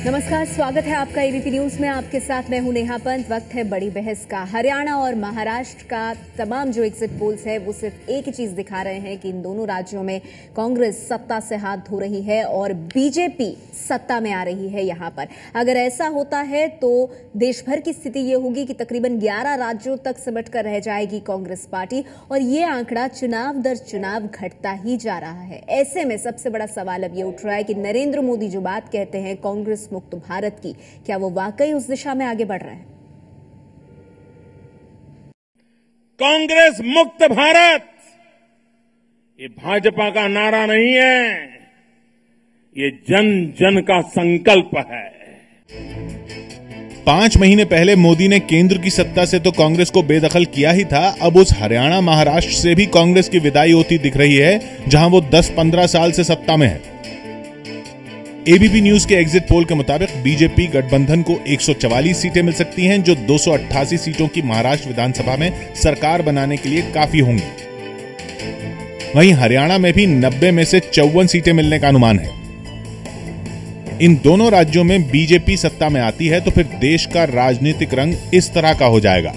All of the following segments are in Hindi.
नमस्कार, स्वागत है आपका एबीपी न्यूज में। आपके साथ मैं हूं नेहा पंत। वक्त है बड़ी बहस का। हरियाणा और महाराष्ट्र का तमाम जो एग्जिट पोल्स है वो सिर्फ एक ही चीज दिखा रहे हैं कि इन दोनों राज्यों में कांग्रेस सत्ता से हाथ धो रही है और बीजेपी सत्ता में आ रही है। यहां पर अगर ऐसा होता है तो देश भर की स्थिति ये होगी कि तकरीबन 11 राज्यों तक सिमट कर रह जाएगी कांग्रेस पार्टी और ये आंकड़ा चुनाव दर चुनाव घटता ही जा रहा है। ऐसे में सबसे बड़ा सवाल अब ये उठ रहा है कि नरेंद्र मोदी जो बात कहते हैं कांग्रेस मुक्त भारत की, क्या वो वाकई उस दिशा में आगे बढ़ रहे हैं? कांग्रेस मुक्त भारत ये भाजपा का नारा नहीं है, ये जन जन का संकल्प है। 5 महीने पहले मोदी ने केंद्र की सत्ता से तो कांग्रेस को बेदखल किया ही था। अब उस हरियाणा महाराष्ट्र से भी कांग्रेस की विदाई होती दिख रही है, जहां वो 10-15 साल से सत्ता में है। एबीपी न्यूज के एग्जिट पोल के मुताबिक बीजेपी गठबंधन को 144 सीटें मिल सकती हैं, जो 288 सीटों की महाराष्ट्र विधानसभा में सरकार बनाने के लिए काफी होंगी। वहीं हरियाणा में भी 90 में से 54 सीटें मिलने का अनुमान है। इन दोनों राज्यों में बीजेपी सत्ता में आती है तो फिर देश का राजनीतिक रंग इस तरह का हो जाएगा।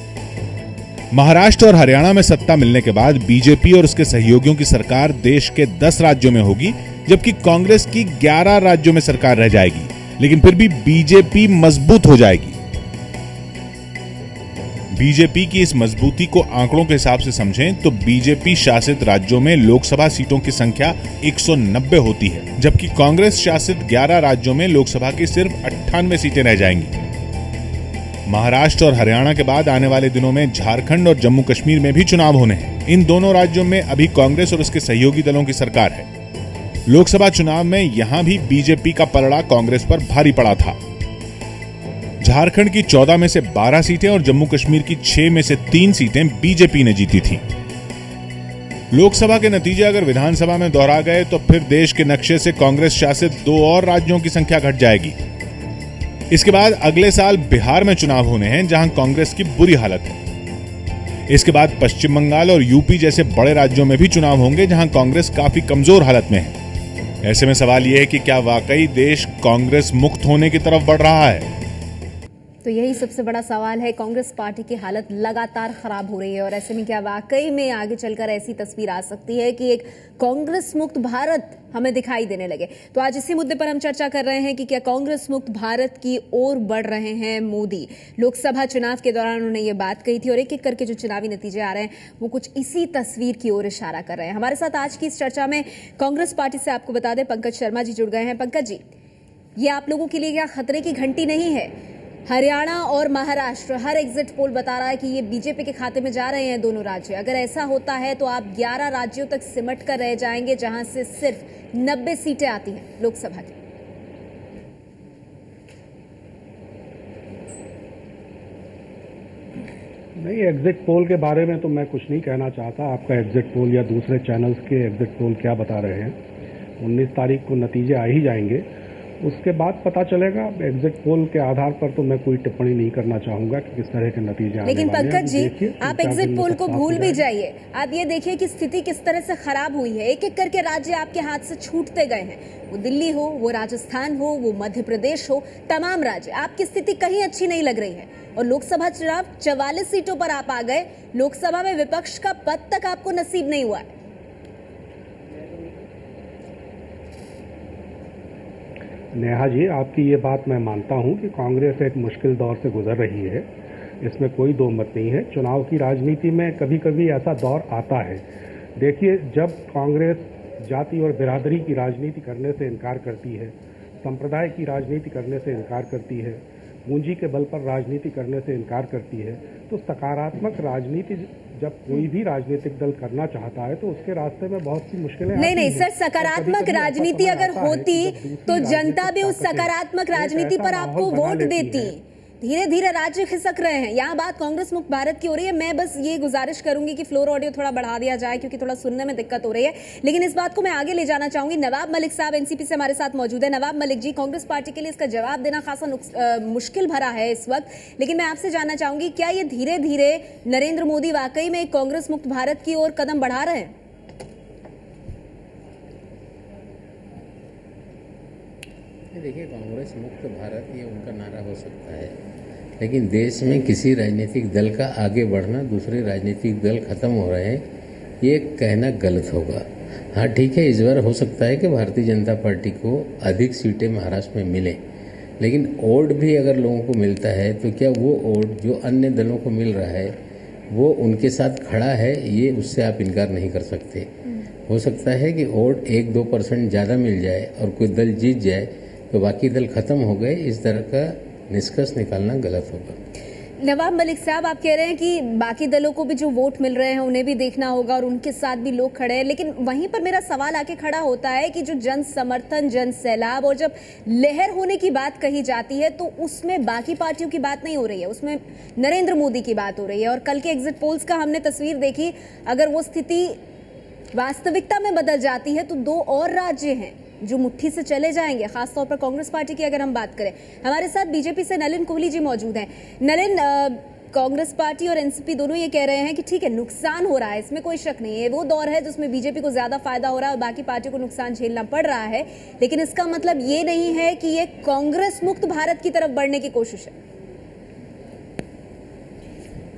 महाराष्ट्र और हरियाणा में सत्ता मिलने के बाद बीजेपी और उसके सहयोगियों की सरकार देश के 10 राज्यों में होगी, जबकि कांग्रेस की 11 राज्यों में सरकार रह जाएगी। लेकिन फिर भी बीजेपी मजबूत हो जाएगी। बीजेपी की इस मजबूती को आंकड़ों के हिसाब से समझें तो बीजेपी शासित राज्यों में लोकसभा सीटों की संख्या 190 होती है, जबकि कांग्रेस शासित 11 राज्यों में लोकसभा की सिर्फ 98 सीटें रह जाएंगी। महाराष्ट्र और हरियाणा के बाद आने वाले दिनों में झारखंड और जम्मू कश्मीर में भी चुनाव होने हैं। इन दोनों राज्यों में अभी कांग्रेस और उसके सहयोगी दलों की सरकार है। लोकसभा चुनाव में यहां भी बीजेपी का पलड़ा कांग्रेस पर भारी पड़ा था। झारखंड की 14 में से 12 सीटें और जम्मू कश्मीर की 6 में से 3 सीटें बीजेपी ने जीती थीं। लोकसभा के नतीजे अगर विधानसभा में दोहरा गए तो फिर देश के नक्शे से कांग्रेस शासित 2 और राज्यों की संख्या घट जाएगी। इसके बाद अगले साल बिहार में चुनाव होने हैं, जहां कांग्रेस की बुरी हालत है। इसके बाद पश्चिम बंगाल और यूपी जैसे बड़े राज्यों में भी चुनाव होंगे, जहां कांग्रेस काफी कमजोर हालत में है। ऐसे में सवाल यह है कि क्या वाकई देश कांग्रेस मुक्त होने की तरफ बढ़ रहा है? तो यही सबसे बड़ा सवाल है। कांग्रेस पार्टी की हालत लगातार खराब हो रही है और ऐसे में क्या वाकई में आगे चलकर ऐसी तस्वीर आ सकती है कि एक कांग्रेस मुक्त भारत हमें दिखाई देने लगे? तो आज इसी मुद्दे पर हम चर्चा कर रहे हैं कि क्या कांग्रेस मुक्त भारत की ओर बढ़ रहे हैं मोदी। लोकसभा चुनाव के दौरान उन्होंने ये बात कही थी और एक एक करके जो चुनावी नतीजे आ रहे हैं वो कुछ इसी तस्वीर की ओर इशारा कर रहे हैं। हमारे साथ आज की इस चर्चा में कांग्रेस पार्टी से आपको बता दें पंकज शर्मा जी जुड़ गए हैं। पंकज जी, ये आप लोगों के लिए क्या खतरे की घंटी नहीं है? हरियाणा और महाराष्ट्र हर एग्जिट पोल बता रहा है कि ये बीजेपी के खाते में जा रहे हैं दोनों राज्य। अगर ऐसा होता है तो आप 11 राज्यों तक सिमट कर रह जाएंगे, जहां से सिर्फ 90 सीटें आती हैं लोकसभा की। नहीं, एग्जिट पोल के बारे में तो मैं कुछ नहीं कहना चाहता। आपका एग्जिट पोल या दूसरे चैनल्स के एग्जिट पोल क्या बता रहे हैं, 19 तारीख को नतीजे आ ही जाएंगे, उसके बाद पता चलेगा। एग्जिट पोल के आधार पर तो मैं कोई टिप्पणी नहीं करना चाहूंगा कि किस तरह के नतीजे आने वाले हैं। लेकिन पंकज जी, आप एग्जिट पोल को भूल भी जाइए। आप ये देखिए कि स्थिति किस तरह से खराब हुई है। एक एक करके राज्य आपके हाथ से छूटते गए हैं। वो दिल्ली हो, वो राजस्थान हो, वो मध्य प्रदेश हो, तमाम राज्य, आपकी स्थिति कहीं अच्छी नहीं लग रही है। और लोकसभा चुनाव 44 सीटों पर आप आ गए। लोकसभा में विपक्ष का पद तक आपको नसीब नहीं हुआ है। नेहा जी, आपकी ये बात मैं मानता हूं कि कांग्रेस एक मुश्किल दौर से गुजर रही है, इसमें कोई दो मत नहीं है। चुनाव की राजनीति में कभी कभी ऐसा दौर आता है। देखिए, जब कांग्रेस जाति और बिरादरी की राजनीति करने से इनकार करती है, संप्रदाय की राजनीति करने से इनकार करती है, पूंजी के बल पर राजनीति करने से इनकार करती है, तो सकारात्मक राजनीति जब कोई भी राजनीतिक दल करना चाहता है तो उसके रास्ते में बहुत सी मुश्किलें आती हैं। नहीं सर, सकारात्मक राजनीति अगर होती तो जनता भी उस सकारात्मक राजनीति पर आपको वोट देती। धीरे धीरे राज्य खिसक रहे हैं। यहाँ बात कांग्रेस मुक्त भारत की हो रही है। मैं बस ये गुजारिश करूंगी कि फ्लोर ऑडियो थोड़ा बढ़ा दिया जाए, क्योंकि थोड़ा सुनने में दिक्कत हो रही है। लेकिन इस बात को मैं आगे ले जाना चाहूंगी। नवाब मलिक साहब एनसीपी से हमारे साथ मौजूद है। नवाब मलिक जी, कांग्रेस पार्टी के लिए इसका जवाब देना खासा मुश्किल भरा है इस वक्त, लेकिन मैं आपसे जानना चाहूंगी, क्या ये धीरे धीरे नरेंद्र मोदी वाकई में कांग्रेस मुक्त भारत की ओर कदम बढ़ा रहे हैं? देखिए, कांग्रेस मुक्त भारत ये उनका नारा हो सकता है, लेकिन देश में किसी राजनीतिक दल का आगे बढ़ना, दूसरे राजनीतिक दल खत्म हो रहे हैं, ये कहना गलत होगा। हाँ ठीक है, इस बार हो सकता है कि भारतीय जनता पार्टी को अधिक सीटें महाराष्ट्र में मिलें, लेकिन वोट भी अगर लोगों को मिलता है तो क्या वो वोट जो अन्य दलों को मिल रहा है वो उनके साथ खड़ा है, ये उससे आप इनकार नहीं कर सकते। हो सकता है कि वोट 1-2% ज़्यादा मिल जाए और कोई दल जीत जाए तो बाकी दल खत्म हो गए, इस तरह का निष्कर्ष निकालना गलत होगा। नवाब मलिक साहब, आप कह रहे हैं कि बाकी दलों को भी जो वोट मिल रहे हैं उन्हें भी देखना होगा और उनके साथ भी लोग खड़े हैं, लेकिन वहीं पर मेरा सवाल आके खड़ा होता है कि जो जन समर्थन, जन सैलाब और जब लहर होने की बात कही जाती है तो उसमें बाकी पार्टियों की बात नहीं हो रही है, उसमें नरेंद्र मोदी की बात हो रही है। और कल के एग्जिट पोल्स का हमने तस्वीर देखी, अगर वो स्थिति वास्तविकता में बदल जाती है तो 2 और राज्य हैं जो मुट्ठी से चले जाएंगे, खासतौर पर कांग्रेस पार्टी की अगर हम बात करें। हमारे साथ बीजेपी से नलिन कोहली जी मौजूद हैं। नलिन, कांग्रेस पार्टी और एनसीपी दोनों ये कह रहे हैं कि ठीक है, नुकसान हो रहा है, इसमें कोई शक नहीं है, वो दौर है जिसमें बीजेपी को ज्यादा फायदा हो रहा है और बाकी पार्टियों को नुकसान झेलना पड़ रहा है, लेकिन इसका मतलब ये नहीं है कि ये कांग्रेस मुक्त भारत की तरफ बढ़ने की कोशिश है।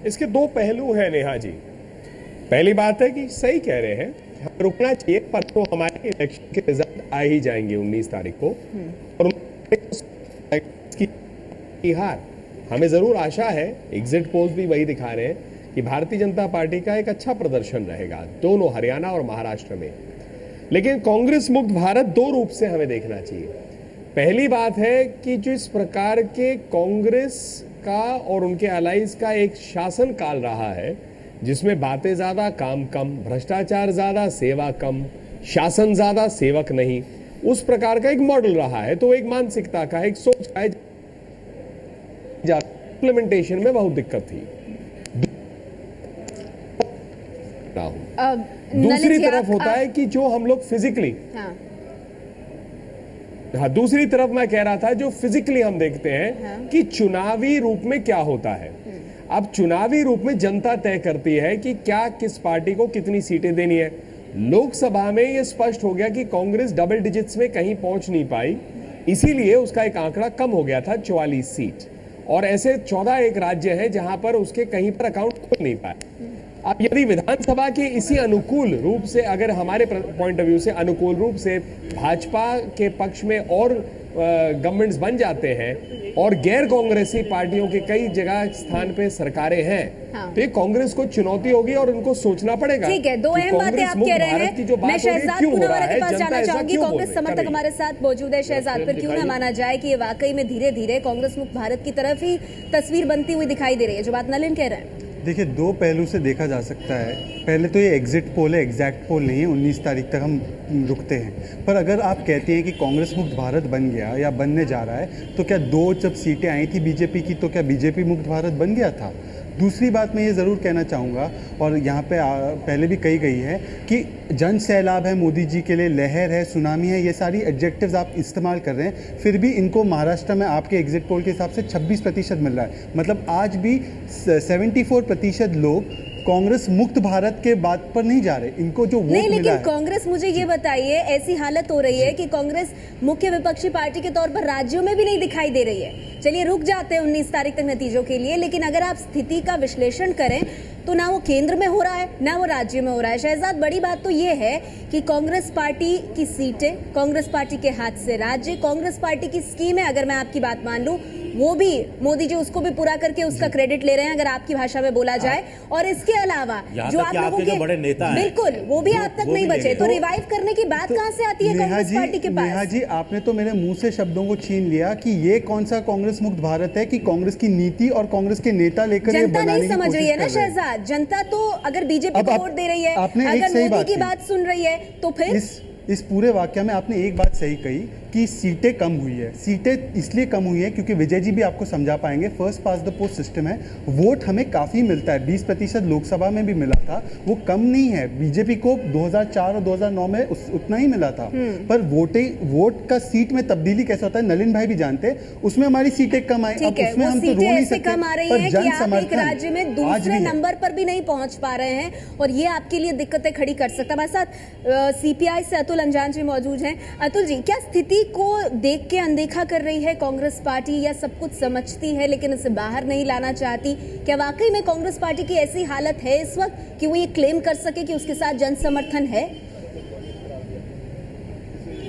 इसके 2 पहलू हैं नेहा जी। पहली बात है कि सही कह रहे हैं, रुकना चाहिए, पर तो हमारे इलेक्शन के रिजल्ट आ ही जाएंगे 19 तारीख को और की हार हमें जरूर आशा है, एग्जिट पोल्स भी वही दिखा रहे हैं कि भारतीय जनता पार्टी का एक अच्छा प्रदर्शन रहेगा दोनों हरियाणा और महाराष्ट्र में। लेकिन कांग्रेस मुक्त भारत 2 रूप से हमें देखना चाहिए। पहली बात है कि जो इस प्रकार के कांग्रेस का और उनके अलाइज का एक शासन काल रहा है जिसमें बातें ज्यादा काम कम, भ्रष्टाचार ज्यादा सेवा कम, शासन ज्यादा सेवक नहीं, उस प्रकार का एक मॉडल रहा है, तो एक मानसिकता का, एक सोच का इम्प्लीमेंटेशन में बहुत दिक्कत थी। दूसरी तरफ होता है कि जो हम लोग फिजिकली, हाँ दूसरी तरफ मैं कह रहा था जो फिजिकली हम देखते हैं कि चुनावी रूप में क्या होता है। अब चुनावी रूप में जनता तय करती है कि क्या किस पार्टी को कितनी सीटें देनी है। लोकसभा में यह स्पष्ट हो गया कि कांग्रेस डबल डिजिट्स में कहीं पहुंच नहीं पाई, इसीलिए उसका एक आंकड़ा कम हो गया था 44 सीट, और ऐसे 14 एक राज्य हैं जहां पर उसके कहीं पर अकाउंट खुल नहीं पाए। अब यदि विधानसभा के इसी अनुकूल रूप से, अगर हमारे पॉइंट ऑफ व्यू से अनुकूल रूप से भाजपा के पक्ष में और गवर्नमेंट्स बन जाते हैं और गैर कांग्रेसी पार्टियों के कई जगह स्थान पे सरकारें हैं, तो ये कांग्रेस को चुनौती होगी और उनको सोचना पड़ेगा। ठीक है, 2 अहम बातें आप कह रहे हैं। मैं शहजाद पूनावाला के पास जाना चाहूंगी, कांग्रेस समर्थक हमारे साथ मौजूद है। शहजाद, फिर क्यों ना माना जाए कि ये वाकई में धीरे धीरे कांग्रेस मुक्त भारत की तरफ ही तस्वीर बनती हुई दिखाई दे रही है, जो बात नलिन कह रहे हैं। देखिए, 2 पहलू से देखा जा सकता है। पहले तो ये एग्जिट पोल है, एग्जैक्ट पोल नहीं है, 19 तारीख तक हम रुकते हैं। पर अगर आप कहते हैं कि कांग्रेस मुक्त भारत बन गया या बनने जा रहा है, तो क्या 2 जब सीटें आई थी बीजेपी की, तो क्या बीजेपी मुक्त भारत बन गया था? दूसरी बात मैं ये ज़रूर कहना चाहूँगा, और यहाँ पे पहले भी कही गई है कि जन सैलाब है मोदी जी के लिए, लहर है, सुनामी है, ये सारी एडजेक्टिव्स आप इस्तेमाल कर रहे हैं, फिर भी इनको महाराष्ट्र में आपके एग्जिट पोल के हिसाब से 26% मिल रहा है। मतलब आज भी 74% लोग कांग्रेस मुक्त भारत के बात पर नहीं जा रहे, इनको जो वोट नहीं, मिला लेकिन है। कांग्रेस, मुझे ये बताइए, ऐसी हालत हो रही है कि कांग्रेस मुख्य विपक्षी पार्टी के तौर पर राज्यों में भी नहीं दिखाई दे रही है। चलिए रुक जाते हैं 19 तारीख तक नतीजों के लिए, लेकिन अगर आप स्थिति का विश्लेषण करें तो ना वो केंद्र में हो रहा है ना वो राज्य में हो रहा है। शहजाद, बड़ी बात तो ये है कि कांग्रेस पार्टी की सीटें, कांग्रेस पार्टी के हाथ से राज्य, कांग्रेस पार्टी की स्कीमें, अगर मैं आपकी बात मान लूं, वो भी मोदी जी उसको भी पूरा करके उसका क्रेडिट ले रहे हैं, अगर आपकी भाषा में बोला जाए। और इसके अलावा जो आप लोगों के बड़े नेता हैं, बिल्कुल वो भी आप तक नहीं बचे, तो रिवाइव करने की बात कहां से आती है कांग्रेस पार्टी के पास? नेहा जी, आपने तो मेरे मुंह से शब्दों को छीन लिया कि ये कौन सा कांग्रेस मुक्त भारत है कि कांग्रेस की नीति और कांग्रेस के नेता लेकर ये बनाने की कोशिश कर रहे हैं। जनता नहीं समझ रही है ना शहजाद, जनता तो अगर बीजेपी को वोट दे रही है, अगर मोदी की बात सुन रही है, तो फिर इस पूरे वाक्य में आपने एक बात सही कही कि सीटें कम हुई है। सीटें इसलिए कम हुई है क्योंकि विजय जी भी आपको समझा पाएंगे, first pass the post system है, वोट हमें काफ़ी मिलता है, 20% लोकसभा में भी मिला था, वो कम नहीं है। बीजेपी को 2004 और 2009 में उतना ही मिला था, पर वोट का सीट में तब्दीली कैसे होता है नलिन भाई भी जानते हैं, उसमें हमारी सीटें कम आई। अब उसमें हम तो रो नहीं सकते, कम आ रही है कि आप एक राज्य में दूसरे नंबर पर भी नहीं पहुंच पा रहे हैं और ये आपके लिए दिक्कतें खड़ी कर सकता है। हमारे साथ सीपीआई से अतुल अंजान जी मौजूद हैं। अतुल जी, क्या स्थिति को देख के अनदेखा कर रही है कांग्रेस पार्टी, या सब कुछ समझती है लेकिन इसे बाहर नहीं लाना चाहती? क्या वाकई में कांग्रेस पार्टी की ऐसी हालत है इस वक्त कि वो ये क्लेम कर सके कि उसके साथ जन समर्थन है?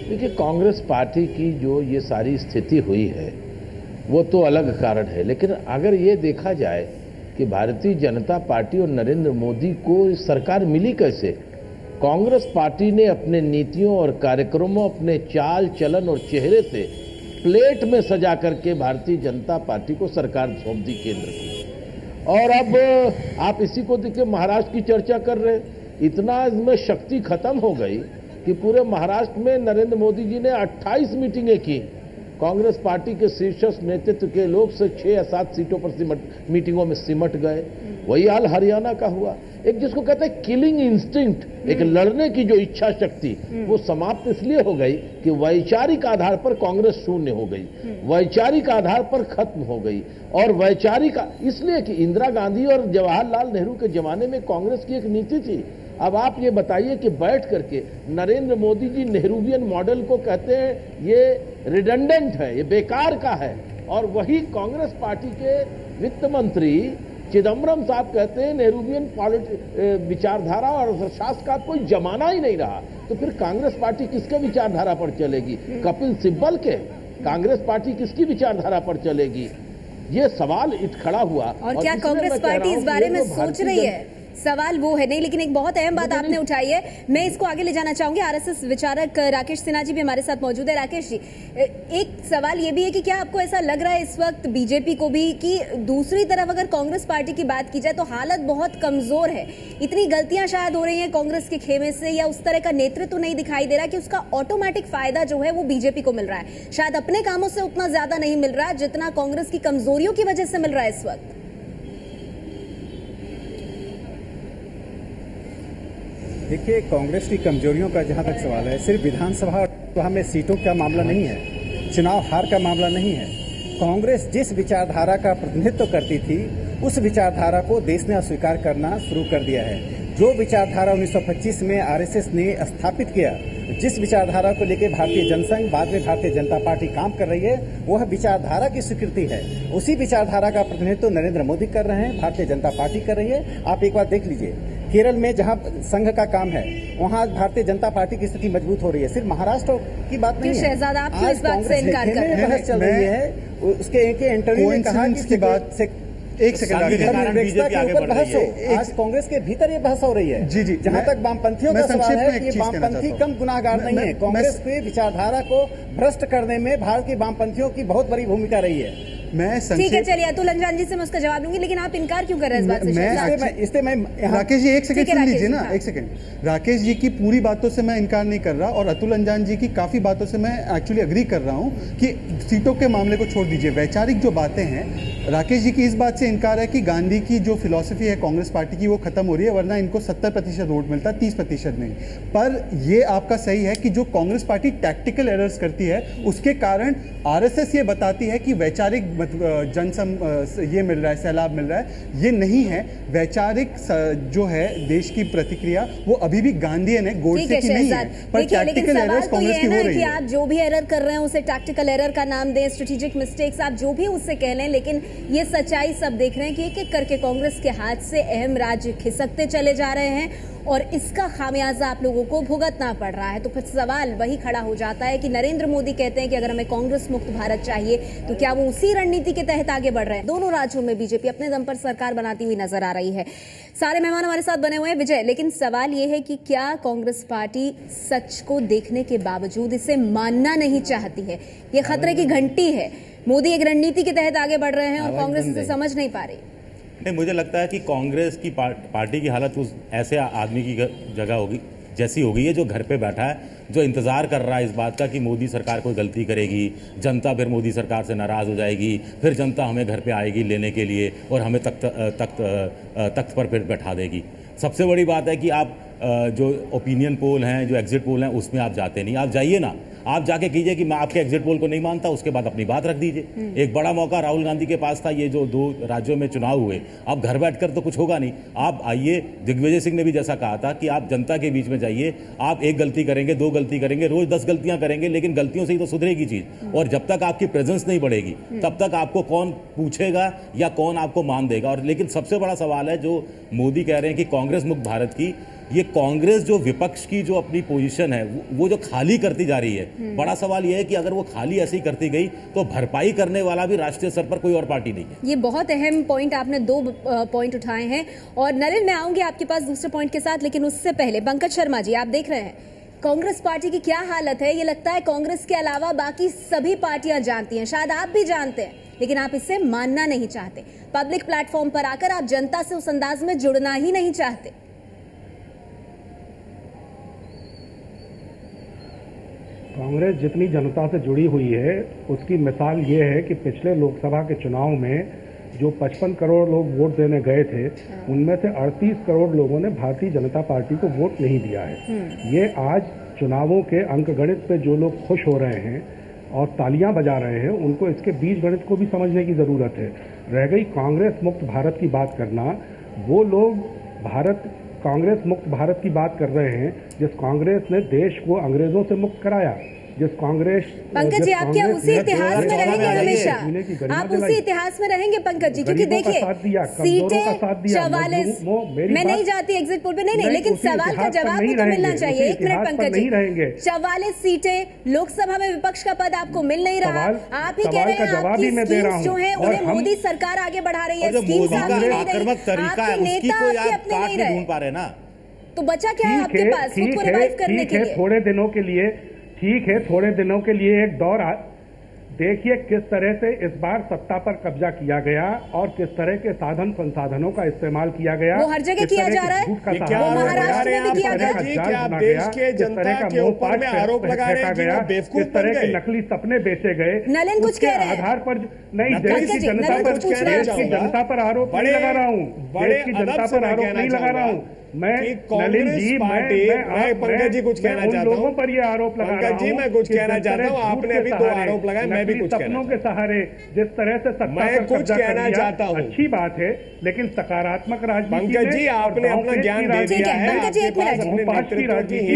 देखिए, कांग्रेस पार्टी की जो ये सारी स्थिति हुई है वो तो अलग कारण है, लेकिन अगर ये देखा जाए कि भारतीय जनता पार्टी और नरेंद्र मोदी को सरकार मिली कैसे? कांग्रेस पार्टी ने अपने नीतियों और कार्यक्रमों, अपने चाल चलन और चेहरे से प्लेट में सजा करके भारतीय जनता पार्टी को सरकार सौंप दी केंद्र की। और अब आप इसी को देखिए, महाराष्ट्र की चर्चा कर रहे हैं। इतना इसमें शक्ति खत्म हो गई कि पूरे महाराष्ट्र में नरेंद्र मोदी जी ने 28 मीटिंगें की। कांग्रेस पार्टी के शीर्ष नेतृत्व के लोग से 6 या 7 सीटों पर मीटिंगों में सिमट गए। वही हाल हरियाणा का हुआ। एक जिसको कहते हैं किलिंग इंस्टिंक्ट, एक लड़ने की जो इच्छा शक्ति, वो समाप्त इसलिए हो गई कि वैचारिक आधार पर कांग्रेस शून्य हो गई, वैचारिक आधार पर खत्म हो गई। और वैचारिक इसलिए कि इंदिरा गांधी और जवाहरलाल नेहरू के जमाने में कांग्रेस की एक नीति थी। अब आप ये बताइए कि बैठ करके नरेंद्र मोदी जी नेहरूवियन मॉडल को कहते हैं ये रिडंडेंट है, ये बेकार का है, और वही कांग्रेस पार्टी के वित्त मंत्री चिदम्बरम साहब कहते हैं नेहरूवियन विचारधारा और शासन का कोई जमाना ही नहीं रहा। तो फिर कांग्रेस पार्टी किसके विचारधारा पर चलेगी? कपिल सिब्बल के? कांग्रेस पार्टी किसकी विचारधारा पर चलेगी? ये सवाल खड़ा हुआ। और क्या कांग्रेस पार्टी इस बारे में सोच रही है? सवाल वो है नहीं, लेकिन एक बहुत अहम बात आपने उठाई है, मैं इसको आगे ले जाना चाहूंगी। आरएसएस विचारक राकेश सिन्हा जी भी हमारे साथ मौजूद है। राकेश जी, एक सवाल ये भी है कि क्या आपको ऐसा लग रहा है इस वक्त बीजेपी को भी कि दूसरी तरफ अगर कांग्रेस पार्टी की बात की जाए तो हालत बहुत कमजोर है, इतनी गलतियां शायद हो रही हैं कांग्रेस के खेमे से, या उस तरह का नेतृत्व नहीं दिखाई दे रहा कि उसका ऑटोमेटिक फायदा जो है वो बीजेपी को मिल रहा है? शायद अपने कामों से उतना ज्यादा नहीं मिल रहा जितना कांग्रेस की कमजोरियों की वजह से मिल रहा है इस वक्त। देखिए, कांग्रेस की कमजोरियों का जहां तक सवाल है, सिर्फ विधानसभा में सीटों का मामला नहीं है, चुनाव हार का मामला नहीं है। कांग्रेस जिस विचारधारा का प्रतिनिधित्व करती थी उस विचारधारा को देश ने अस्वीकार करना शुरू कर दिया है। जो विचारधारा 1925 में आरएसएस ने स्थापित किया, जिस विचारधारा को लेकर भारतीय जनसंघ, बाद में भारतीय जनता पार्टी काम कर रही है, वह विचारधारा की स्वीकृति है। उसी विचारधारा का प्रतिनिधित्व नरेंद्र मोदी कर रहे हैं, भारतीय जनता पार्टी कर रही है। आप एक बार देख लीजिए, केरल में जहां संघ का काम है वहां भारतीय जनता पार्टी की स्थिति मजबूत हो रही है। सिर्फ महाराष्ट्र की बात नहीं है। शहजादा, आप क्यों इस बात से इनकार कर रहे हैं? बहस चल रही है। उसके एक इंटरव्यू में कहा कि बात से एक सेकंड बहस हो, आज कांग्रेस के भीतर ये बहस हो रही है। जी जी, जहां तक वामपंथियों का सवाल है कि वामपंथी कम गुनाहगार नहीं है। कांग्रेस की विचारधारा को भ्रष्ट करने में भारत की वामपंथियों की बहुत बड़ी भूमिका रही है। ठीक है, चलिए अतुल अंजान जी से मैं उसका जवाब दूंगी, लेकिन आप इनकार क्यों कर रहे हैं इस बात से? राकेश जी एक सेकंड सुन लीजिए ना, एक सेकंड। राकेश जी की पूरी बातों से मैं इनकार नहीं कर रहा, और अतुल अंजान जी की काफी बातों से मैं एक्चुअली अग्री कर रहा हूं कि सीटों के मामले को छोड़ दीजिए, वैचारिक जो बातें हैं, राकेश जी की इस बात से इनकार है कि गांधी की जो फिलॉसफी है कांग्रेस पार्टी की वो खत्म हो रही है, वरना इनको 70% वोट मिलता है, 30% नहीं। पर ये आपका सही है कि जो कांग्रेस पार्टी टैक्टिकल एरर्स करती है उसके कारण आरएसएस ये बताती है कि वैचारिक ये मिल रहा है, सैलाब मिल रहा है, ये नहीं है। वैचारिक जो है देश की प्रतिक्रिया वो अभी भी गांधीयन है, गोडसे की नहीं है। पर टैक्टिकल एरर्स कांग्रेस की हो रही है। आप जो भी एरर कर रहे हैं उसे टैक्टिकल एरर का नाम दें, स्ट्रेटेजिक मिस्टेक्स, आप जो भी उससे कह लें, लेकिन ये सच्चाई सब देख रहे हैं कि एक एक करके कांग्रेस के हाथ से अहम राज्य खिसकते चले जा रहे हैं और इसका खामियाजा आप लोगों को भुगतना पड़ रहा है। तो फिर सवाल वही खड़ा हो जाता है कि नरेंद्र मोदी कहते हैं कि अगर हमें कांग्रेस मुक्त भारत चाहिए तो क्या वो उसी रणनीति के तहत आगे बढ़ रहे हैं? दोनों राज्यों में बीजेपी अपने दम पर सरकार बनाती हुई नजर आ रही है। सारे मेहमान हमारे साथ बने हुए हैं। विजय, लेकिन सवाल ये है कि क्या कांग्रेस पार्टी सच को देखने के बावजूद इसे मानना नहीं चाहती है? ये खतरे की घंटी है। मोदी एक रणनीति के तहत आगे बढ़ रहे हैं और कांग्रेस इसे समझ नहीं पा रही। नहीं, मुझे लगता है कि कांग्रेस की पार्टी की हालत उस ऐसे आदमी की जगह होगी जैसी हो गई है जो घर पे बैठा है, जो इंतजार कर रहा है इस बात का कि मोदी सरकार कोई गलती करेगी, जनता फिर मोदी सरकार से नाराज हो जाएगी, फिर जनता हमें घर पे आएगी लेने के लिए और हमें तख्त पर फिर बैठा देगी। सबसे बड़ी बात है कि आप जो ओपिनियन पोल हैं, जो एग्जिट पोल हैं, उसमें आप जाते नहीं। आप जाइए ना, आप जाके कीजिए कि मैं आपके एग्जिट पोल को नहीं मानता, उसके बाद अपनी बात रख दीजिए। एक बड़ा मौका राहुल गांधी के पास था, ये जो 2 राज्यों में चुनाव हुए। अब घर बैठकर तो कुछ होगा नहीं, आप आइए। दिग्विजय सिंह ने भी जैसा कहा था कि आप जनता के बीच में जाइए, आप 1 गलती करेंगे, 2 गलती करेंगे, रोज 10 गलतियां करेंगे, लेकिन गलतियों से ही तो सुधरेगी चीज। और जब तक आपकी प्रेजेंस नहीं बढ़ेगी, तब तक आपको कौन पूछेगा या कौन आपको मान देगा। और लेकिन सबसे बड़ा सवाल है जो मोदी कह रहे हैं कि कांग्रेस मुक्त भारत की, ये कांग्रेस जो विपक्ष की जो अपनी पोजीशन है वो जो खाली करती जा रही है, बड़ा सवाल ये है कि अगर वो खाली ऐसी करती गई तो भरपाई करने वाला भी राष्ट्रीय स्तर पर कोई और पार्टी नहीं है। ये बहुत अहम पॉइंट आपने 2 पॉइंट उठाए हैं और नलिन मैं आऊंगी आपके पास दूसरे पॉइंट के साथ, लेकिन उससे पहले पंकज शर्मा जी, आप देख रहे हैं कांग्रेस पार्टी की क्या हालत है। ये लगता है कांग्रेस के अलावा बाकी सभी पार्टियां जानती हैं, शायद आप भी जानते हैं, लेकिन आप इससे मानना नहीं चाहते। पब्लिक प्लेटफॉर्म पर आकर आप जनता से उस अंदाज में जुड़ना ही नहीं चाहते। कांग्रेस जितनी जनता से जुड़ी हुई है उसकी मिसाल ये है कि पिछले लोकसभा के चुनाव में जो 55 करोड़ लोग वोट देने गए थे, उनमें से 38 करोड़ लोगों ने भारतीय जनता पार्टी को वोट नहीं दिया है। ये आज चुनावों के अंकगणित पे जो लोग खुश हो रहे हैं और तालियां बजा रहे हैं, उनको इसके बीज गणित को भी समझने की जरूरत है। रह गई कांग्रेस मुक्त भारत की बात करना, वो लोग कांग्रेस मुक्त भारत की बात कर रहे हैं जिस कांग्रेस ने देश को अंग्रेजों से मुक्त कराया, जिस कांग्रेस। पंकज जी, आप क्या उसी इतिहास में रहेंगे हमेशा? आप उसी इतिहास में रहेंगे पंकज जी? क्योंकि देखिए सीटें 44, मैं नहीं जाती एग्जिट पोल पे, नहीं, लेकिन सवाल का जवाब भी तो मिलना चाहिए। 1 मिनट पंकज जी, 44 सीटें लोकसभा में विपक्ष का पद आपको मिल नहीं रहा। आप ही कह रहे हैं आपकी स्कीम्स जो है उन्हें मोदी सरकार आगे बढ़ा रही है, स्कीम्स आगे नहीं रही, आपके नेता आपके अपने नहीं रहे, तो बचा क्या है आपके पास खुद को रिवाइव करने के लिए? थोड़े दिनों के लिए ठीक है, थोड़े दिनों के लिए एक दौर देखिए किस तरह से इस बार सत्ता पर कब्जा किया गया और किस तरह के साधन संसाधनों का इस्तेमाल किया गया। वो हर जगह किया जा रहा है, वो महाराष्ट्र में भी किया जा रहा है। क्या आप देश के जनता के ऊपर में आरोप लगा रहे हैं कि वो बेवकूफ किस तरह के नकली सपने बेचे गए, नलिन कुछ कह रहे हैं आधार पर नहीं, देश की जनता पर आरोप नहीं लगा रहा हूँ, देश की जनता पर आरोप नहीं लगा रहा हूँ मैं। नलिन जी, मैं पंकज जी कुछ कहना चाहता हूँ, लोगों पर ये आरोप लगा रहा हूँ। पंकज जी, मैं कुछ कहना चाहता हूँ, आपने अभी 2 आरोप लगाए, मैं भी कुछ सपनों के सहारे जिस तरह से सत्ता मैं कुछ कहना चाहता हूँ, अच्छी बात है, लेकिन सकारात्मक राजनीति। पंकज जी, आपने अपना ज्ञान दे दिया है, पंकज जी एक मिनट,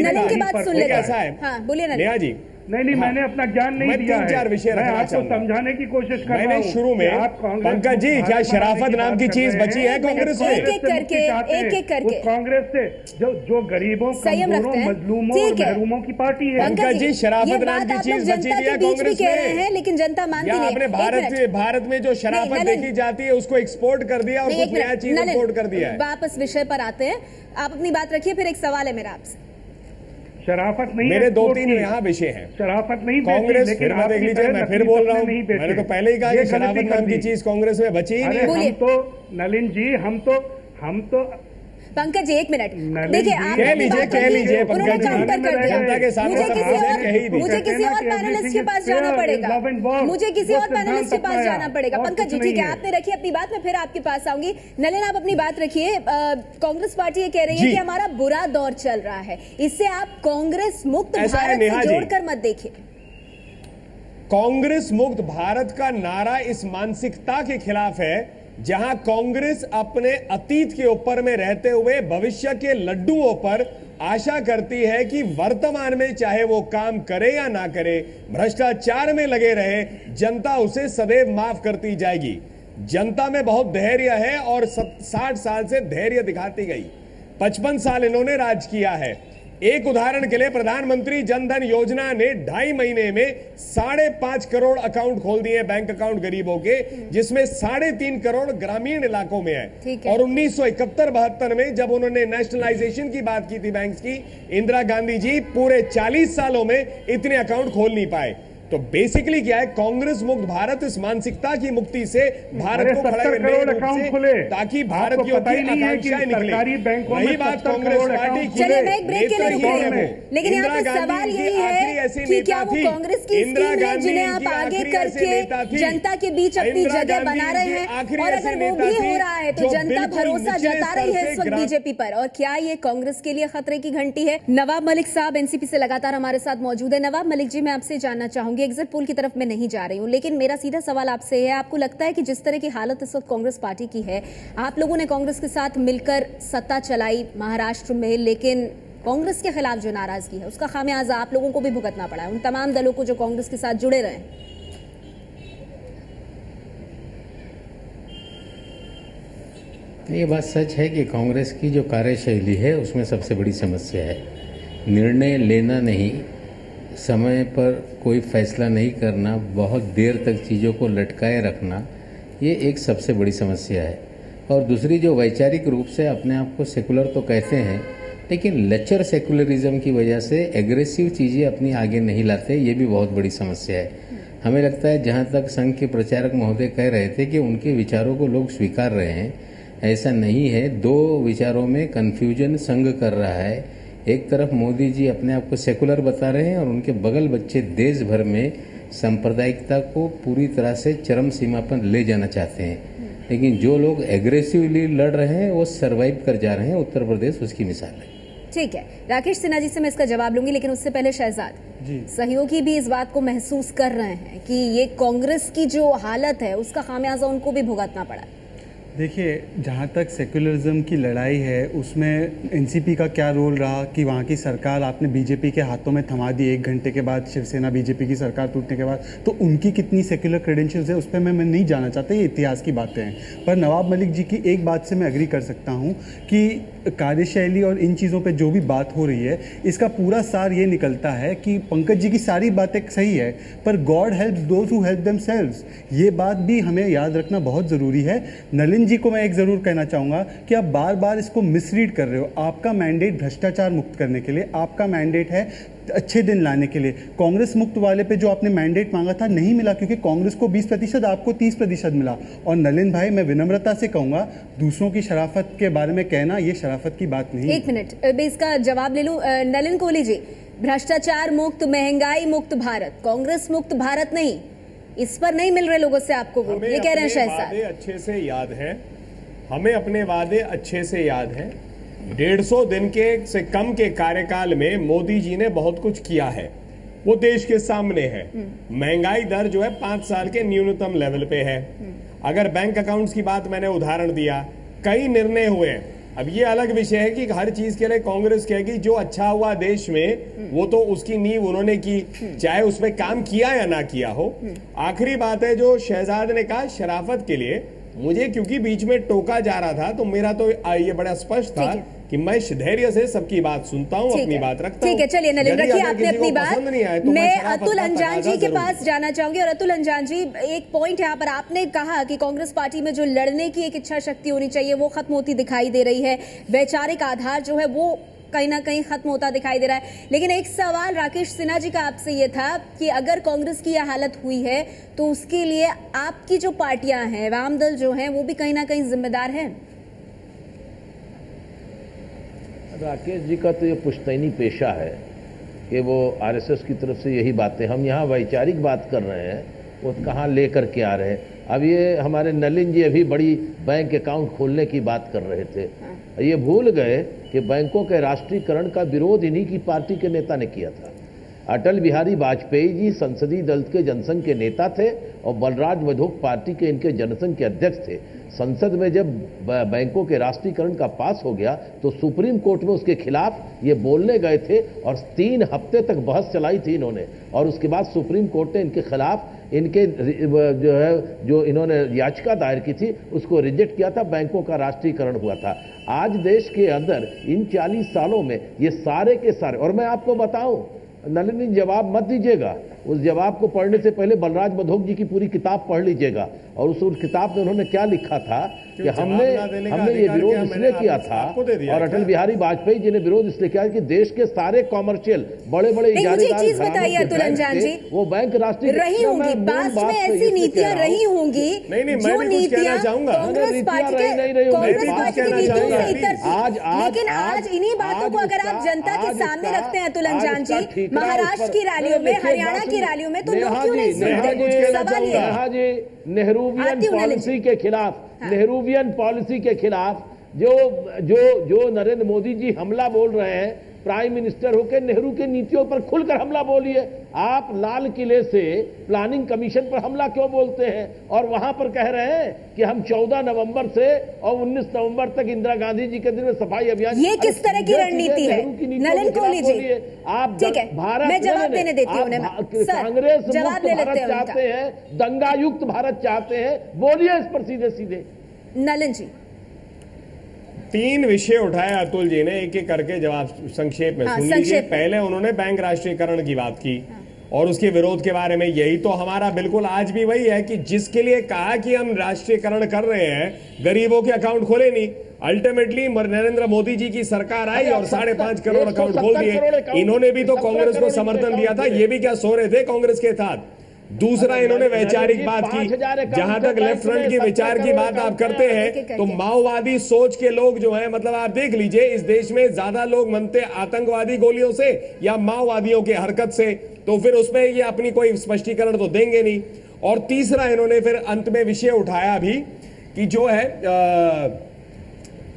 नलिन की बात सुन लेते हैं। हाँ बोलिए नेहा जी। नहीं, मैंने अपना ज्ञान नहीं दिया है, 3-4 विषय रखना आपको समझाने की कोशिश कर रहा हूं। मैंने शुरू में पंकज जी, क्या शराफत नाम की चीज बची है कांग्रेस में? एक एक करके कांग्रेस से जो गरीबों, कमजोरों, मजलूमों और महरूमों की पार्टी है। पंकज जी, शराफत नाम की चीज बची हुई है कांग्रेस में, लेकिन जनता मानती नहीं। आपने भारत में जो शराफत देखी जाती है उसको एक्सपोर्ट कर दिया और कुछ नया चीज इंपोर्ट कर दिया है। वापस विषय पर आते हैं, आप अपनी बात रखिए, फिर एक सवाल है मेरा आपसे। शराफत नहीं, मेरे 2-3 यहाँ विषय हैं। शराफत नहीं, कांग्रेस फिर देख लीजिए, मैं फिर बोल रहा हूँ, मैंने तो पहले ही कहा कि शराफत नाम की चीज कांग्रेस में बची ही नहीं। हम तो नलिन जी, हम तो पंकज जी 1 मिनट देखिए, आप कह लीजिए पंकज जी, काउंटर कर दिया। जनता के सामने मुझे किसी और पैनलिस्ट के पास जाना पड़ेगा, मुझे किसी और पैनलिस्ट के पास जाना पड़ेगा। पंकज जी ठीक है, आपने रखी अपनी बात, मैं फिर आपके पास आऊंगी। नलिन, आप अपनी बात रखिए। कांग्रेस पार्टी ये कह रही है कि हमारा बुरा दौर चल रहा है, इससे आप कांग्रेस मुक्त भारत से जोड़कर मत देखिए। कांग्रेस मुक्त भारत का नारा इस मानसिकता के खिलाफ है जहां कांग्रेस अपने अतीत के ऊपर में रहते हुए भविष्य के लड्डुओं पर आशा करती है कि वर्तमान में चाहे वो काम करे या ना करे, भ्रष्टाचार में लगे रहे, जनता उसे सदैव माफ करती जाएगी। जनता में बहुत धैर्य है और 60 साल से धैर्य दिखाती गई। 55 साल इन्होंने राज किया है। एक उदाहरण के लिए प्रधानमंत्री जनधन योजना ने 2.5 महीने में 5.5 करोड़ अकाउंट खोल दिए, बैंक अकाउंट गरीबों के, जिसमें 3.5 करोड़ ग्रामीण इलाकों में है। और 1971-72 में जब उन्होंने नेशनलाइजेशन की बात की थी बैंक्स की, इंदिरा गांधी जी पूरे 40 सालों में इतने अकाउंट खोल नहीं पाए। तो बेसिकली क्या है, कांग्रेस मुक्त भारत इस मानसिकता की मुक्ति से भारत को खड़ा करने अकाउंट खुले ताकि भारतीयों की आकांक्षाएं निकले। वही बात कांग्रेस पार्टी की चलिए मैं एक ब्रेक के लिए रुक रही हूं, लेकिन यहाँ पे सवाल यही है कि क्या वो कांग्रेस की स्कीम है जिन्हें आप आगे करके जनता के बीच अपनी जगह बना रहे हैं, और अगर वो भी हो रहा है तो जनता भरोसा जता रही है इस वक्त बीजेपी पर, और क्या ये कांग्रेस के लिए खतरे की घंटी है? नवाब मलिक साहब एनसीपी से लगातार हमारे साथ मौजूद है। नवाब मलिक जी, मैं आपसे जानना चाहूंगी, एग्जिट पोल की तरफ मैं नहीं जा रही हूं, लेकिन मेरा सीधा सवाल आपसे है, आपको लगता है कि जिस तरह की हालत इस वक्त कांग्रेस पार्टी की है, आप लोगों ने कांग्रेस के साथ मिलकर सत्ता चलाई महाराष्ट्र में, लेकिन कांग्रेस के खिलाफ जो नाराजगी है उसका खामियाजा आप लोगों को भी भुगतना पड़ा है, उन तमाम दलों को जो कांग्रेस के साथ जुड़े रहे? ये बात सच है कि कांग्रेस की जो कार्यशैली है उसमें सबसे बड़ी समस्या है निर्णय लेना नहीं, समय पर कोई फैसला नहीं करना, बहुत देर तक चीज़ों को लटकाए रखना, ये एक सबसे बड़ी समस्या है। और दूसरी, जो वैचारिक रूप से अपने आप को सेकुलर तो कहते हैं, लेकिन लेक्चर सेकुलरिज्म की वजह से एग्रेसिव चीज़ें अपनी आगे नहीं लाते, ये भी बहुत बड़ी समस्या है। हमें लगता है जहाँ तक संघ के प्रचारक महोदय कह रहे थे कि उनके विचारों को लोग स्वीकार रहे हैं, ऐसा नहीं है। दो विचारों में कन्फ्यूजन संघ कर रहा है। एक तरफ मोदी जी अपने आप को सेकुलर बता रहे हैं और उनके बगल बच्चे देश भर में सांप्रदायिकता को पूरी तरह से चरम सीमा पर ले जाना चाहते हैं, लेकिन जो लोग एग्रेसिवली लड़ रहे हैं वो सरवाइव कर जा रहे हैं। उत्तर प्रदेश उसकी मिसाल है। ठीक है, राकेश सिन्हा जी से मैं इसका जवाब लूंगी, लेकिन उससे पहले शहजाद जी, सहयोगी भी इस बात को महसूस कर रहे हैं कि ये कांग्रेस की जो हालत है उसका खामियाजा उनको भी भुगतना पड़ा है। देखिए, जहाँ तक सेक्युलरिज्म की लड़ाई है उसमें एनसीपी का क्या रोल रहा कि वहाँ की सरकार आपने बीजेपी के हाथों में थमा दी 1 घंटे के बाद, शिवसेना बीजेपी की सरकार टूटने के बाद, तो उनकी कितनी सेक्युलर क्रेडेंशियल्स है उस पर मैं नहीं जाना चाहता, ये इतिहास की बातें हैं। पर नवाब मलिक जी की एक बात से मैं एग्री कर सकता हूँ कि कार्यशैली और इन चीज़ों पे जो भी बात हो रही है, इसका पूरा सार ये निकलता है कि पंकज जी की सारी बातें सही है, पर God help those who help themselves, ये बात भी हमें याद रखना बहुत ज़रूरी है। नलिन जी को मैं एक ज़रूर कहना चाहूँगा कि आप बार बार इसको मिसरीड कर रहे हो। आपका मैंडेट भ्रष्टाचार मुक्त करने के लिए, आपका मैंडेट है अच्छे दिन लाने के लिए। कांग्रेस मुक्त वाले पे जो आपने मैंडेट मांगा था नहीं मिला, क्योंकि कांग्रेस को 20%, आपको 30% मिला। और नलिन भाई, मैं विनम्रता से कहूंगा, दूसरों की शराफत के बारे में कहना ये शराफत की बात नहीं। एक मिनट, मैं इसका जवाब ले लूं। नलिन कोहली जी, भ्रष्टाचार मुक्त, महंगाई मुक्त भारत, कांग्रेस मुक्त भारत नहीं, इस पर नहीं मिल रहे लोगों से आपको वोट, ये कह रहे हैं शहजाद। अच्छे से याद है, हमें अपने वादे अच्छे से याद है। 150 दिन के से कम के कार्यकाल में मोदी जी ने बहुत कुछ किया है, वो देश के सामने है। महंगाई दर जो है 5 साल के न्यूनतम लेवल पे है। अगर बैंक अकाउंट्स की बात मैंने उदाहरण दिया, कई निर्णय हुए। अब ये अलग विषय है कि हर चीज के लिए कांग्रेस कहेगी जो अच्छा हुआ देश में वो तो उसकी नींव उन्होंने की, चाहे उसमें काम किया या ना किया हो। आखिरी बात है जो शहजाद ने कहा शराफत के लिए, मुझे क्योंकि बीच में टोका जा रहा था तो मेरा तो ये बड़ा स्पष्ट था कि मैं धैर्य से सबकी बात सुनता हूँ, अपनी बात रखता हूँ। ठीक है, चलिए नलिन, रखिए आपने अपनी बात। तो मैं अतुल अंजान जी के पास जाना चाहूंगी। और अतुल अंजान जी, एक पॉइंट यहाँ पर आपने कहा कि कांग्रेस पार्टी में जो लड़ने की एक इच्छा शक्ति होनी चाहिए वो खत्म होती दिखाई दे रही है, वैचारिक आधार जो है वो कहीं ना कहीं खत्म होता दिखाई दे रहा है। लेकिन एक सवाल राकेश सिन्हा जी का आपसे ये था कि अगर कांग्रेस की यह हालत हुई है तो उसके लिए आपकी जो पार्टियां हैं, वाम दल जो हैं, वो भी कहीं ना कहीं जिम्मेदार हैं। राकेश जी का तो ये पुश्तैनी पेशा है कि वो आरएसएस की तरफ से यही बातें, हम यहाँ वैचारिक बात कर रहे हैं, वो कहाँ लेकर के आ रहे हैं। अब ये हमारे नलिन जी अभी बड़ी बैंक अकाउंट खोलने की बात कर रहे थे, ये भूल गए कि बैंकों के राष्ट्रीयकरण का विरोध इन्हीं की पार्टी के नेता ने किया था। अटल बिहारी वाजपेयी जी संसदीय दल के जनसंघ के नेता थे और बलराज मधोक पार्टी के इनके जनसंघ के अध्यक्ष थे। संसद में जब बैंकों के राष्ट्रीयकरण का पास हो गया तो सुप्रीम कोर्ट में उसके खिलाफ ये बोलने गए थे और 3 हफ्ते तक बहस चलाई थी इन्होंने, और उसके बाद सुप्रीम कोर्ट ने इनके खिलाफ इनके जो इन्होंने याचिका दायर की थी उसको रिजेक्ट किया था, बैंकों का राष्ट्रीयकरण हुआ था। आज देश के अंदर इन 40 सालों में ये सारे के सारे, और मैं आपको बताऊं नलिनी जवाब मत दीजिएगा, उस जवाब को पढ़ने से पहले बलराज बधोक जी की पूरी किताब पढ़ लीजिएगा। और उस किताब में उन्होंने क्या लिखा था कि हमने ये विरोध इसलिए किया था, और अटल बिहारी वाजपेयी जी ने विरोध इसलिए किया कि देश के सारे कॉमर्शियल बड़े बड़े चीज बताइए अतुल अंजान जी, वो बैंक राष्ट्रीय रही होंगी, पास्ट में ऐसी नीतियां रही होंगी जो नीतियां कांग्रेस पार्टी की नीतियों से इतर थी, लेकिन आज इन्हीं बातों को अगर आप जनता के सामने रखते हैं अतुल अंजान जी, महाराष्ट्र की रैलियों में, हरियाणा की रैलियों में, तो लोग क्यों नहीं सुनते? सवाल ये है नेहरूवियन पॉलिसी के खिलाफ, नेहरूवियन पॉलिसी के खिलाफ जो नरेंद्र मोदी जी हमला बोल रहे हैं, प्राइम मिनिस्टर होकर नेहरू की नीतियों पर खुलकर हमला बोलिए। आप लाल किले से प्लानिंग कमीशन पर हमला क्यों बोलते हैं और वहां पर कह रहे हैं कि हम 14 नवंबर से और 19 नवंबर तक इंदिरा गांधी जी के दिन में सफाई अभियान, ये किस तरह की रणनीति है? नलिन कोहली जी, आप ठीक है, भारत मैं जवाब देने देती हूँ, कांग्रेस मुक्त भारत चाहते हैं, दंगायुक्त भारत चाहते हैं, बोलिए इस पर सीधे सीधे। नलिन जी, 3 विषय उठाए अतुल जी ने, एक एक करके जवाब संक्षेप में सुन लीजिए। पहले उन्होंने बैंक राष्ट्रीयकरण की बात की और उसके विरोध के बारे में। यही तो हमारा बिल्कुल आज भी वही है कि जिसके लिए कहा कि हम राष्ट्रीयकरण कर रहे हैं, गरीबों के अकाउंट खोले नहीं, अल्टीमेटली नरेंद्र मोदी जी की सरकार आई और 5.5 करोड़ अकाउंट खोल दिए। इन्होंने भी तो कांग्रेस को समर्थन दिया था, ये भी क्या सो रहे थे कांग्रेस के साथ? दूसरा, इन्होंने वैचारिक बात की, जहां तक लेफ्ट फ्रंट के विचार की बात आप करते हैं तो माओवादी सोच के लोग जो हैं, मतलब आप देख लीजिए इस देश में ज्यादा लोग मनते आतंकवादी गोलियों से या माओवादियों के हरकत से, तो फिर उसमें ये अपनी कोई स्पष्टीकरण तो देंगे नहीं। और तीसरा, इन्होंने फिर अंत में विषय उठाया भी कि जो है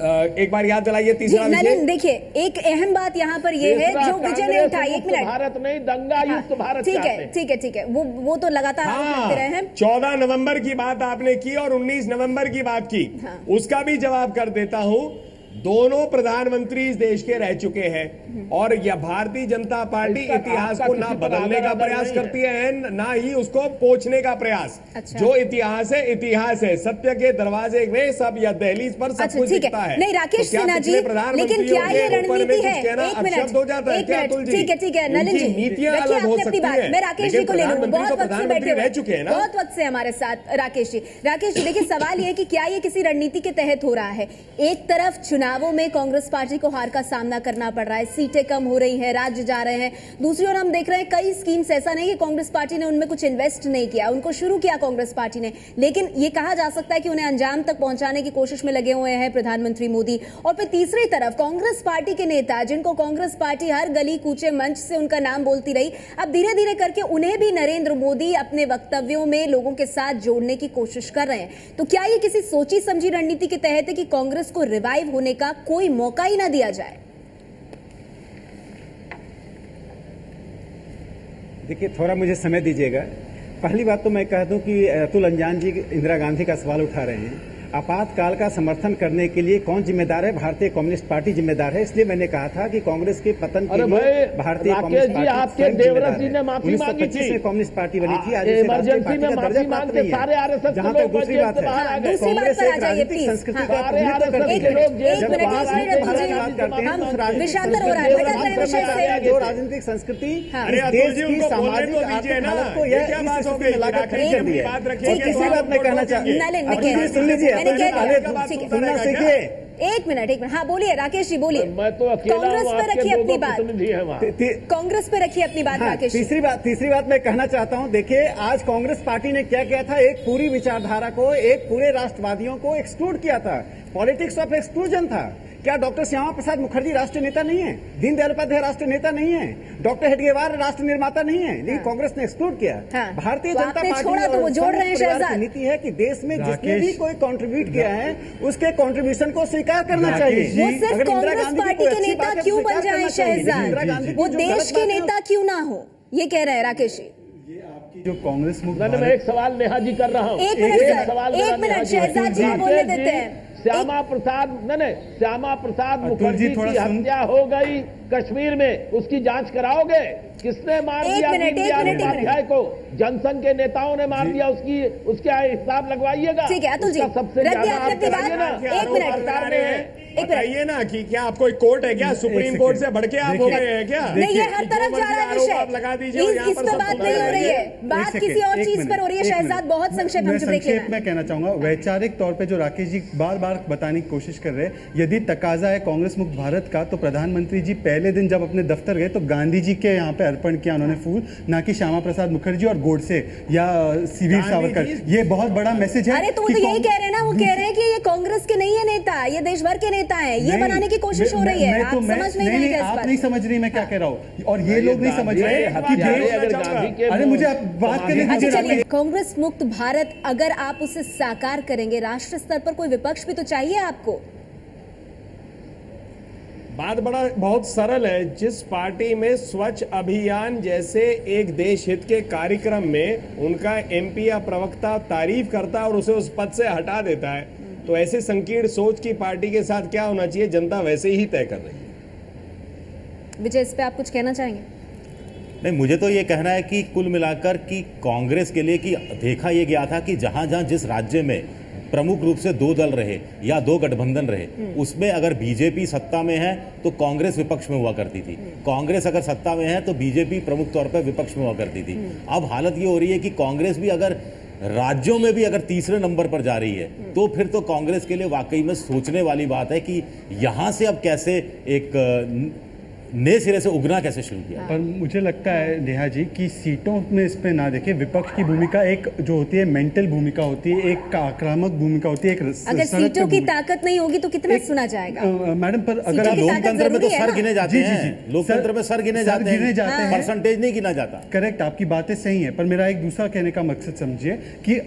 एक बार याद दिलाइए तीसरा विषय। देखिए, एक अहम बात यहाँ पर ये है जो विजय ने उठाई, 1 मिनट, भारत नहीं दंगा युक्त भारत, ठीक है, वो तो लगातार करते रहे हैं। 14 नवंबर की बात आपने की और 19 नवंबर की बात की, उसका भी जवाब कर देता हूं। दोनों प्रधानमंत्री इस देश के रह चुके हैं और यह भारतीय जनता पार्टी इतिहास को ना बदलने का प्रयास करती है, ना ही उसको पोंछने का प्रयास। जो इतिहास है, सत्य के दरवाजे में सब या दहलीज पर सब कुछ दिखता है। नहीं राकेश सिन्हा जी, लेकिन क्या ये रणनीति है? एक मिनट, ठीक है नलिन जी, नीतियां अलग हो सकती है। मैं राकेश जी को ले लूं, बहुत वक्त से बैठे रह चुके हैं ना, बहुत वक्त से हमारे साथ राकेश जी। देखिए, सवाल ये है कि क्या ये किसी रणनीति के तहत हो रहा है? एक तरफ चुनावों में कांग्रेस पार्टी को हार का सामना करना पड़ रहा है, सीटें कम हो रही हैं, राज्य जा रहे हैं। दूसरी ओर हम देख रहे हैं कई स्कीम्स, ऐसा नहीं कि कांग्रेस पार्टी ने उनमें कुछ इन्वेस्ट नहीं किया, उनको शुरू किया कांग्रेस पार्टी ने, लेकिन ये कहा जा सकता है कि उन्हें अंजाम तक पहुंचाने की कोशिश में लगे हुए हैं प्रधानमंत्री मोदी। और फिर तीसरी तरफ कांग्रेस पार्टी के नेता, जिनको कांग्रेस पार्टी हर गली कूचे मंच से उनका नाम बोलती रही, अब धीरे धीरे करके उन्हें भी नरेंद्र मोदी अपने वक्तव्यों में लोगों के साथ जोड़ने की कोशिश कर रहे हैं। तो क्या ये किसी सोची समझी रणनीति के तहत है कि कांग्रेस को रिवाइव होने का कोई मौका ही ना दिया जाए? देखिए, थोड़ा मुझे समय दीजिएगा। पहली बात तो मैं कह दूं कि अतुल अंजान जी इंदिरा गांधी का सवाल उठा रहे हैं। आपातकाल का समर्थन करने के लिए कौन जिम्मेदार है? भारतीय कम्युनिस्ट पार्टी जिम्मेदार है। इसलिए मैंने कहा था कि कांग्रेस के पतन के लिए भारतीय कम्युनिस्ट पार्टी आपके देवराज जी ने माफी मांगी थी, कम्युनिस्ट पार्टी बनी थी, आज इमरजेंसी में माफी मांग के सारे आरएसएस जहां तक दूसरी बात है, कांग्रेस एक राजनीतिक संस्कृति का प्रतिनिधित्व करती है। जब बात करते हैं जो राजनीतिक संस्कृति देश की सामाजिक आर्थिक हालत को यह इस स्थिति में लाकर खड़ी कर दी है। तीसरी बात मैं कहना चाहूँ, सुन लीजिए, सुनना सीखिए। एक मिनट, हाँ बोलिए राकेश जी, बोलिए। मैं तो कांग्रेस पे रखिए अपनी बात, कांग्रेस पे रखिए अपनी बात राकेश। तीसरी बात मैं कहना चाहता हूं, देखिए आज कांग्रेस पार्टी ने क्या किया था, एक पूरी विचारधारा को, एक पूरे राष्ट्रवादियों को एक्सक्लूड किया था। पॉलिटिक्स ऑफ एक्सक्लूजन था। क्या डॉक्टर श्यामा प्रसाद मुखर्जी राष्ट्रीय नेता नहीं है? दीनदयाल उपाध्याय राष्ट्रीय नेता नहीं है? डॉक्टर हेडगेवार राष्ट्र निर्माता नहीं है? लेकिन कांग्रेस ने एक्सक्लूड किया। भारतीय जनता पार्टी तो वो जोड़ रहे हैं। नीति है कि देश में जिसने भी कोई कंट्रीब्यूट किया है उसके कंट्रीब्यूशन को स्वीकार करना चाहिए। वो सिर्फ कांग्रेस पार्टी के नेता क्यों बन जाए शहजाद, वो देश के नेता क्यों ना हो, ये कह रहे हैं राकेश जी। जो कांग्रेस मैं एक सवाल नेहा जी कर रहा हूँ, एक मिनट शहजाद जी बोलने देते हैं। श्यामा प्रसाद मुखर्जी की हत्या हो गई कश्मीर में, उसकी जांच कराओगे? किसने मार एक दिया मिनट, एक मिनट। उपाध्याय को? जनसंघ के नेताओं ने मार दिया, उसके हिसाब लगवाइएगा। ठीक है अतुल जी, सबसे ज्यादा आप कराइए ना। एक मिनट बताइए ना कि क्या आप कोई कोर्ट है क्या? सुप्रीम कोर्ट से बढ़ के आप हो गए हैं क्या? नहीं, ये हर तरफ जा रहा है विषय, लगा दीजिए। इस पर बात नहीं हो रही है, बात किसी और चीज पर हो रही है। शहजाद बहुत संक्षेप में कहना चाहूंगा, वैचारिक तौर पे जो राकेश जी बार बार बताने की कोशिश कर रहे हैं, यदि तकाजा है कांग्रेस मुक्त भारत का, तो प्रधानमंत्री जी पहले दिन जब अपने दफ्तर गए तो गांधी जी के यहाँ पे अर्पण किया उन्होंने फूल, ना कि श्यामा प्रसाद मुखर्जी और गोडसे या वीर सावरकर। ये बहुत बड़ा मैसेज है। अरे तो वो तो यही कह रहे हैं ना, वो कह रहे हैं कि ये कांग्रेस के नहीं है नेता, ये देश भर के नेता है, ये बनाने की कोशिश हो रही है। आप समझ नहीं रहे, आप नहीं समझ रही मैं क्या कह रहा हूँ, और ये लोग नहीं समझ रहे कि अरे मुझे आप बात करने दीजिए। कांग्रेस मुक्त भारत अगर आप उसे साकार करेंगे, राष्ट्र स्तर पर कोई विपक्ष भी तो चाहिए आपको। बात बहुत सरल है। जिस पार्टी में स्वच्छ अभियान जैसे एक देश हित के कार्यक्रम में उनका एमपी या प्रवक्ता तारीफ करता है और उसे उस पद से हटा देता है, तो ऐसे संकीर्ण सोच की पार्टी के साथ क्या होना चाहिए, जनता वैसे ही तय कर रही है। विजय, इस पे आप कुछ कहना चाहेंगे? नहीं, मुझे तो ये कहना है कि कुल मिलाकर कि कांग्रेस के लिए कि देखा यह गया था कि जहां जहां जिस राज्य में प्रमुख रूप से 2 दल रहे या 2 गठबंधन रहे, उसमें अगर बीजेपी सत्ता में है तो कांग्रेस विपक्ष में हुआ करती थी, कांग्रेस अगर सत्ता में है तो बीजेपी प्रमुख तौर पर विपक्ष में हुआ करती थी। अब हालत ये हो रही है कि कांग्रेस भी अगर राज्यों में भी अगर तीसरे नंबर पर जा रही है, तो फिर तो कांग्रेस के लिए वाकई में सोचने वाली बात है कि यहां से अब कैसे एक नए सिरे से उगना कैसे शुरू किया। पर मुझे लगता है नेहा जी कि सीटों में इस पे ना देखें, विपक्ष की भूमिका एक जो होती है मेंटल भूमिका होती है, एक आक्रामक भूमिका होती है। अगर सीटों की ताकत नहीं होगी तो कितना सुना जाएगा? मैडम, पर अगर लोकतंत्र में तो सर गिने जाते हैं, लोकतंत्र में सर गिने जाते हैं, परसेंटेज नहीं गिना जाता। करेक्ट, आपकी बातें सही है, पर मेरा एक दूसरा कहने का मकसद समझिए कि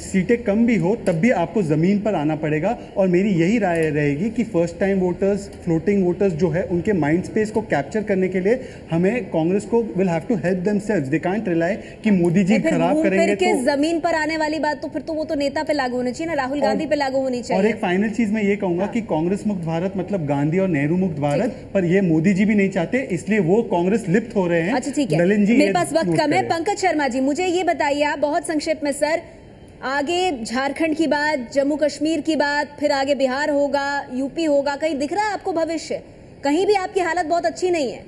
सीटें कम भी हो तब भी आपको जमीन पर आना पड़ेगा। और मेरी यही राय रहेगी कि first time voters, floating voters जो है, उनके माइंड स्पेस को कैप्चर करने के लिए हमें कांग्रेस को will have to help themselves. They can't rely कि मोदी जी खराब करेंगे तो जमीन पर आने वाली बात तो फिर तो वो तो नेता पे लागू होनी चाहिए ना, राहुल गांधी पे लागू होनी चाहिए। और एक फाइनल चीज मैं ये कहूंगा कि कांग्रेस मुक्त भारत मतलब गांधी और नेहरू मुक्त भारत, पर ये मोदी जी भी नहीं चाहते, इसलिए वो कांग्रेस लिप्त हो रहे हैं। अच्छा ठीक है, मेरे पास वक्त कम है। पंकज शर्मा जी, मुझे ये बताइए आप बहुत संक्षेप में सर, आगे झारखंड की बात, जम्मू कश्मीर की बात, फिर आगे बिहार होगा, यूपी होगा, कहीं दिख रहा है आपको भविष्य? कहीं भी आपकी हालत बहुत अच्छी नहीं है।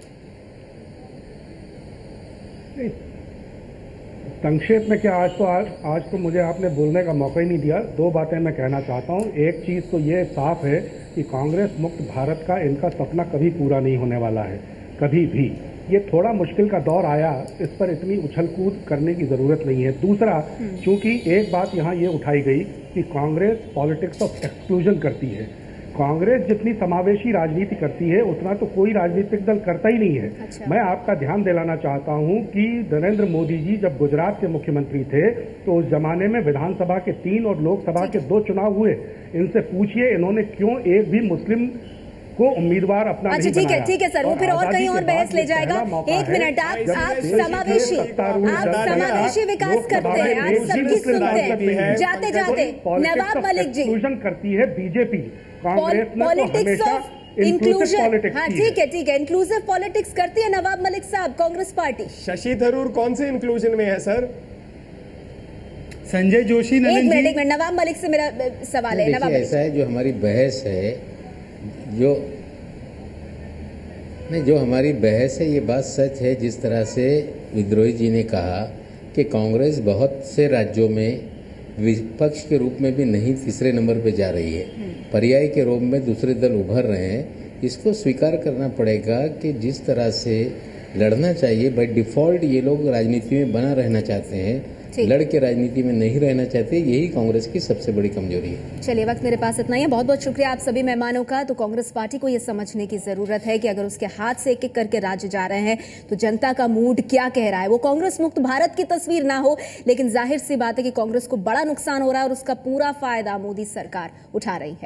संक्षेप में क्या, आज तो मुझे आपने बोलने का मौका ही नहीं दिया। 2 बातें मैं कहना चाहता हूं। एक चीज़ तो ये साफ है कि कांग्रेस मुक्त भारत का इनका सपना कभी पूरा नहीं होने वाला है, कभी भी। ये थोड़ा मुश्किल का दौर आया, इस पर इतनी उछल कूद करने की ज़रूरत नहीं है। दूसरा, चूंकि एक बात यहाँ ये उठाई गई कि कांग्रेस पॉलिटिक्स ऑफ एक्सक्लूजन करती है। कांग्रेस जितनी समावेशी राजनीति करती है उतना तो कोई राजनीतिक दल करता ही नहीं है। अच्छा। मैं आपका ध्यान दिलाना चाहता हूं कि नरेंद्र मोदी जी जब गुजरात के मुख्यमंत्री थे तो उस जमाने में विधानसभा के 3 और लोकसभा के 2 चुनाव हुए। इनसे पूछिए इन्होंने क्यों एक भी मुस्लिम को उम्मीदवार अपना नहीं बनाया। ठीक है सर, वो फिर और कहीं और बहस ले जाएगा। एक मिनट, आप समावेशी विकास करते हैं, आप सबकी सुनते हैं। जाते जाते नवाब मलिक जी, एक्सक्लूजन करती है बीजेपी, पॉलिटिक्स ऑफ इंक्लूजन। हाँ ठीक है, इंक्लूसिव पॉलिटिक्स करती है नवाब मलिक साहब, कांग्रेस पार्टी। शशि थरूर कौन से इंक्लूजन में है सर? संजय जोशी। एक मिनट, नवाब मलिक से मेरा सवाल है। नवाब ऐसा है, जो हमारी बहस है, जो हमारी बहस है, ये बात सच है। जिस तरह से विद्रोही जी ने कहा कि कांग्रेस बहुत से राज्यों में विपक्ष के रूप में भी नहीं तीसरे नंबर पे जा रही है, पर्याय के रूप में दूसरे दल उभर रहे हैं। इसको स्वीकार करना पड़ेगा कि जिस तरह से लड़ना चाहिए, बाय डिफॉल्ट ये लोग राजनीति में बना रहना चाहते हैं, लड़ के राजनीति में नहीं रहना चाहते। यही कांग्रेस की सबसे बड़ी कमजोरी है। चलिए, वक्त मेरे पास इतना ही है। बहुत बहुत शुक्रिया आप सभी मेहमानों का। तो कांग्रेस पार्टी को यह समझने की जरूरत है कि अगर उसके हाथ से एक एक करके राज्य जा रहे हैं तो जनता का मूड क्या कह रहा है। वो कांग्रेस मुक्त भारत की तस्वीर ना हो, लेकिन जाहिर सी बात है कि कांग्रेस को बड़ा नुकसान हो रहा है और उसका पूरा फायदा मोदी सरकार उठा रही है।